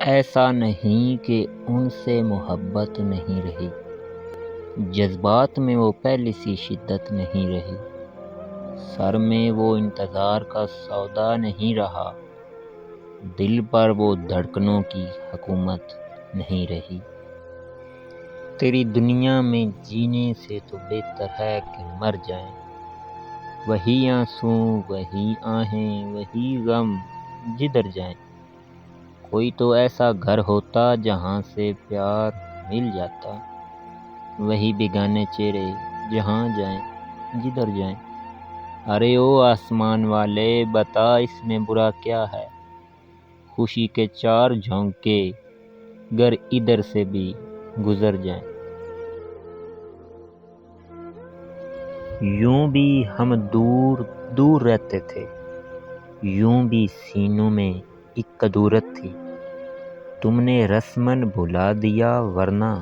ایسا نہیں کہ ان سے محبت نہیں رہی، جذبات میں وہ پہلی سی شدت نہیں رہی، سر میں وہ انتظار کا سودا نہیں رہا، دل پر وہ دھڑکنوں کی حکومت نہیں رہی۔ تیری دنیا میں جینے سے تو بہتر ہے کہ مر جائیں، وہی آنسو وہی آہیں وہی غم جدھر جائیں۔ کوئی تو ایسا گھر ہوتا جہاں سے پیار مل جاتا، وہی بیگانے چہرے جہاں جائیں جدھر جائیں۔ ارے او آسمان والے بتا اس میں برا کیا ہے، خوشی کے چار جھونکے گر ادھر سے بھی گزر جائیں۔ یوں بھی ہم دور دور رہتے تھے، یوں بھی سینوں میں ایک کدورت تھی، تم نے رسماً بھلا دیا ورنہ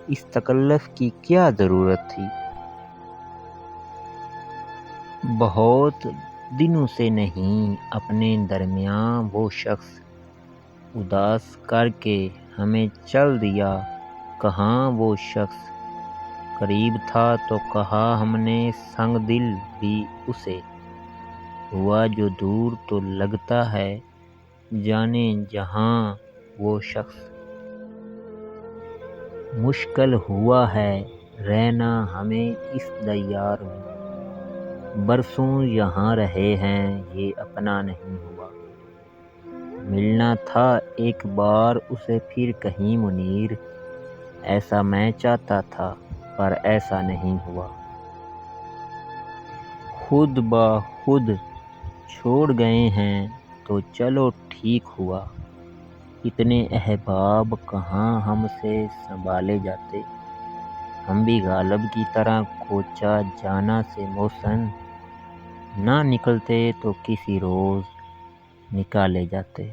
اس تکلف کی کیا ضرورت تھی۔ بہت دنوں سے نہیں اپنے درمیان وہ شخص اداس کر کے ہمیں چل دیا، کہاں وہ شخص قریب تھا تو کہا ہم نے سنگ دل بھی اسے، ہوا جو دور تو لگتا ہے جانے جہاں وہ شخص۔ مشکل ہوا ہے رہنا ہمیں اس دیار میں، برسوں یہاں رہے ہیں یہ اپنا نہیں ہوا۔ ملنا تھا ایک بار اسے پھر کہیں منیر، ایسا میں چاہتا تھا پر ایسا نہیں ہوا۔ خود بخود چھوڑ گئے ہیں تو چلو ٹھیک ہوا، اتنے احباب کہاں ہم سے سنبھالے جاتے، ہم بھی غالب کی طرح کوچہ جانا سے محسن نہ نکلتے تو کسی روز نکالے جاتے۔